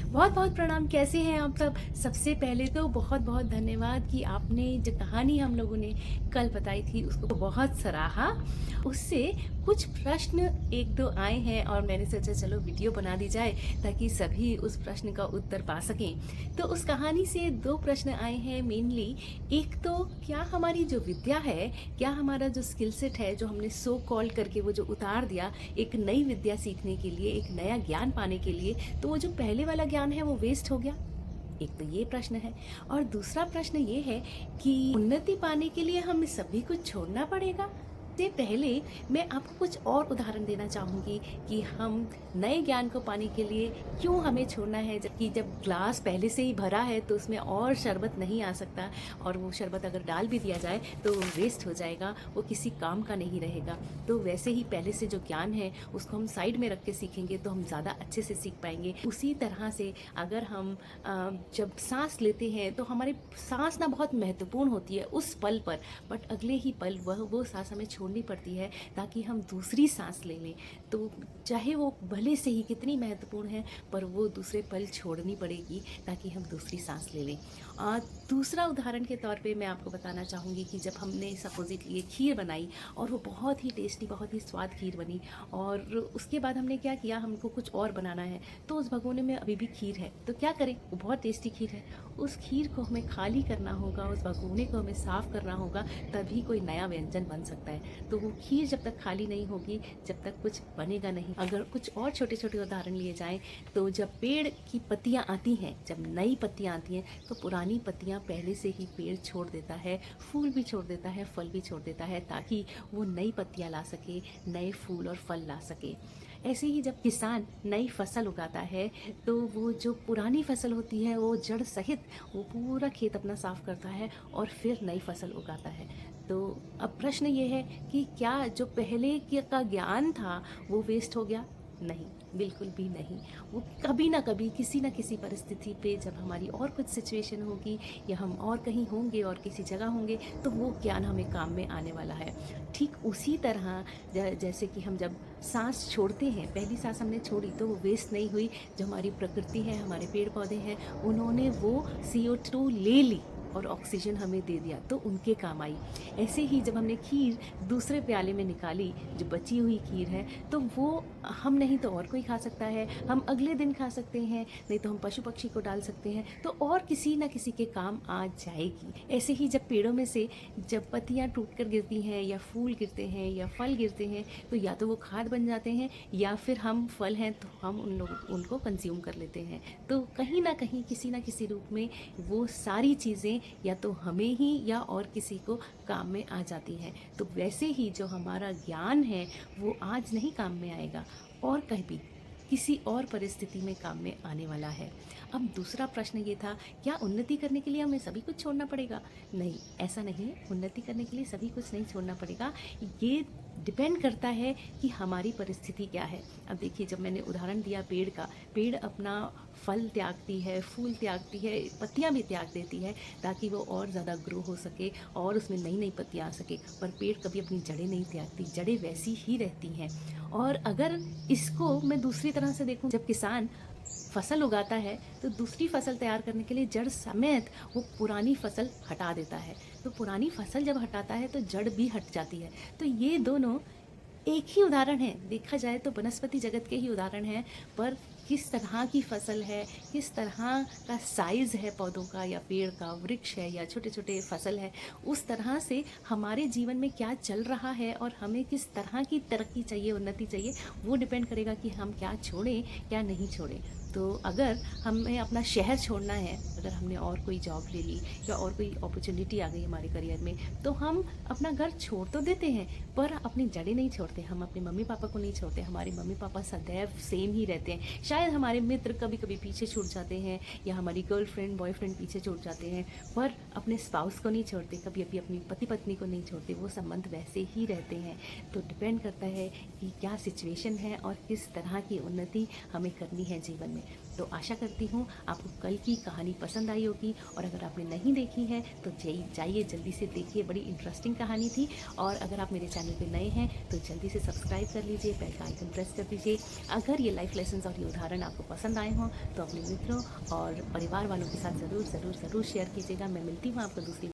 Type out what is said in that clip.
बहुत बहुत प्रणाम। कैसे हैं आप सब? सबसे पहले तो बहुत बहुत धन्यवाद कि आपने जो कहानी हम लोगों ने कल बताई थी उसको बहुत सराहा। उससे कुछ प्रश्न एक दो आए हैं और मैंने सोचा चलो वीडियो बना दी जाए ताकि सभी उस प्रश्न का उत्तर पा सकें। तो उस कहानी से दो प्रश्न आए हैं मेनली। एक तो क्या हमारी जो विद्या है, क्या हमारा जो स्किल सेट है जो हमने सो कॉल करके वो जो उतार दिया एक नई विद्या सीखने के लिए, एक नया ज्ञान पाने के लिए, तो वो जो पहले वाला ज्ञान है वो वेस्ट हो गया? एक तो ये प्रश्न है। और दूसरा प्रश्न ये है कि उन्नति पाने के लिए हमें सभी कुछ छोड़ना पड़ेगा? से पहले मैं आपको कुछ और उदाहरण देना चाहूँगी कि हम नए ज्ञान को पाने के लिए क्यों हमें छोड़ना है, जबकि जब ग्लास पहले से ही भरा है तो उसमें और शरबत नहीं आ सकता, और वो शरबत अगर डाल भी दिया जाए तो वो वेस्ट हो जाएगा, वो किसी काम का नहीं रहेगा। तो वैसे ही पहले से जो ज्ञान है उसको हम साइड में रख के सीखेंगे तो हम ज़्यादा अच्छे से सीख पाएंगे। उसी तरह से अगर हम जब सांस लेते हैं तो हमारी सांस ना बहुत महत्वपूर्ण होती है उस पल पर, बट अगले ही पल वो सांस हमें छोड़नी पड़ती है ताकि हम दूसरी सांस ले लें। तो चाहे वो भले से ही कितनी महत्वपूर्ण है, पर वो दूसरे पल छोड़नी पड़ेगी ताकि हम दूसरी सांस ले लें। दूसरा उदाहरण के तौर पे मैं आपको बताना चाहूँगी कि जब हमने सपोजिटली खीर बनाई और वो बहुत ही टेस्टी, बहुत ही स्वाद खीर बनी, और उसके बाद हमने क्या किया, हमको कुछ और बनाना है तो उस भगोने में अभी भी खीर है, तो क्या करें, वो बहुत टेस्टी खीर है, उस खीर को हमें खाली करना होगा, उस भगोने को हमें साफ़ करना होगा, तभी कोई नया व्यंजन बन सकता है। तो वो खीर जब तक खाली नहीं होगी जब तक कुछ बनेगा नहीं। अगर कुछ और छोटे छोटे उदाहरण लिए जाएं तो जब पेड़ की पत्तियां आती हैं, जब नई पत्तियां आती हैं तो पुरानी पत्तियां पहले से ही पेड़ छोड़ देता है, फूल भी छोड़ देता है, फल भी छोड़ देता है, ताकि वो नई पत्तियां ला सके, नए फूल और फल ला सके। ऐसे ही जब किसान नई फसल उगाता है तो वो जो पुरानी फसल होती है वो जड़ सहित वो पूरा खेत अपना साफ करता है और फिर नई फसल उगाता है। तो अब प्रश्न ये है कि क्या जो पहले का ज्ञान था वो वेस्ट हो गया? नहीं, बिल्कुल भी नहीं। वो कभी ना कभी किसी न किसी परिस्थिति पे जब हमारी और कुछ सिचुएशन होगी या हम और कहीं होंगे और किसी जगह होंगे तो वो ज्ञान हमें काम में आने वाला है। ठीक उसी तरह जैसे कि हम जब सांस छोड़ते हैं, पहली सांस हमने छोड़ी तो वो वेस्ट नहीं हुई। जो हमारी प्रकृति है, हमारे पेड़ पौधे हैं, उन्होंने वो CO2 ले ली और ऑक्सीजन हमें दे दिया तो उनके काम आई। ऐसे ही जब हमने खीर दूसरे प्याले में निकाली, जो बची हुई खीर है, तो वो हम नहीं तो और कोई खा सकता है, हम अगले दिन खा सकते हैं, नहीं तो हम पशु पक्षी को डाल सकते हैं, तो और किसी न किसी के काम आ जाएगी। ऐसे ही जब पेड़ों में से जब पत्तियां टूट कर गिरती हैं या फूल गिरते हैं या फल गिरते हैं तो या तो वो खाद बन जाते हैं या फिर हम फल हैं तो हम उनको कंज्यूम कर लेते हैं। तो कहीं ना कहीं किसी ना किसी रूप में वो सारी चीज़ें या तो हमें ही या और किसी को काम में आ जाती हैं। तो वैसे ही जो हमारा ज्ञान है वो आज नहीं काम में आएगा और कभी किसी और परिस्थिति में काम में आने वाला है। अब दूसरा प्रश्न ये था, क्या उन्नति करने के लिए हमें सभी कुछ छोड़ना पड़ेगा? नहीं, ऐसा नहीं है। उन्नति करने के लिए सभी कुछ नहीं छोड़ना पड़ेगा। ये डिपेंड करता है कि हमारी परिस्थिति क्या है। अब देखिए, जब मैंने उदाहरण दिया पेड़ का, पेड़ अपना फल त्यागती है, फूल त्यागती है, पत्तियां भी त्याग देती है ताकि वो और ज़्यादा ग्रो हो सके और उसमें नई नई पत्तियां आ सके, पर पेड़ कभी अपनी जड़ें नहीं त्यागती, जड़ें वैसी ही रहती हैं। और अगर इसको मैं दूसरी तरह से देखूं, जब किसान फसल उगाता है तो दूसरी फसल तैयार करने के लिए जड़ समेत वो पुरानी फसल हटा देता है। तो पुरानी फसल जब हटाता है तो जड़ भी हट जाती है। तो ये दोनों एक ही उदाहरण है, देखा जाए तो वनस्पति जगत के ही उदाहरण हैं, पर किस तरह की फसल है, किस तरह का साइज़ है पौधों का या पेड़ का, वृक्ष है या छोटे छोटे फसल है, उस तरह से हमारे जीवन में क्या चल रहा है और हमें किस तरह की तरक्की चाहिए, उन्नति चाहिए, वो डिपेंड करेगा कि हम क्या छोड़ें क्या नहीं छोड़ें। तो अगर हमें अपना शहर छोड़ना है, अगर हमने और कोई जॉब ले ली या और कोई अपॉर्चुनिटी आ गई हमारे करियर में, तो हम अपना घर छोड़ तो देते हैं पर अपनी जड़ें नहीं छोड़ते। हम अपने मम्मी पापा को नहीं छोड़ते, हमारे मम्मी पापा सदैव सेम ही रहते हैं। शायद हमारे मित्र कभी कभी पीछे छूट जाते हैं या हमारी गर्लफ्रेंड बॉयफ्रेंड पीछे छूट जाते हैं, पर अपने स्पाउस को नहीं छोड़ते, कभी अभी अपनी पति पत्नी को नहीं छोड़ते, वो संबंध वैसे ही रहते हैं। तो डिपेंड करता है कि क्या सिचुएशन है और किस तरह की उन्नति हमें करनी है जीवन में। में। तो आशा करती हूँ आपको कल की कहानी पसंद आई होगी, और अगर आपने नहीं देखी है तो जाइए जल्दी से देखिए, बड़ी इंटरेस्टिंग कहानी थी। और अगर आप मेरे चैनल पे नए हैं तो जल्दी से सब्सक्राइब कर लीजिए, बेल का आइकन प्रेस कर दीजिए। अगर ये लाइफ लेसन्स और ये उदाहरण आपको पसंद आए हों तो अपने मित्रों और परिवार वालों के साथ ज़रूर ज़रूर ज़रूर शेयर कीजिएगा। मैं मिलती हूँ आपको दूसरी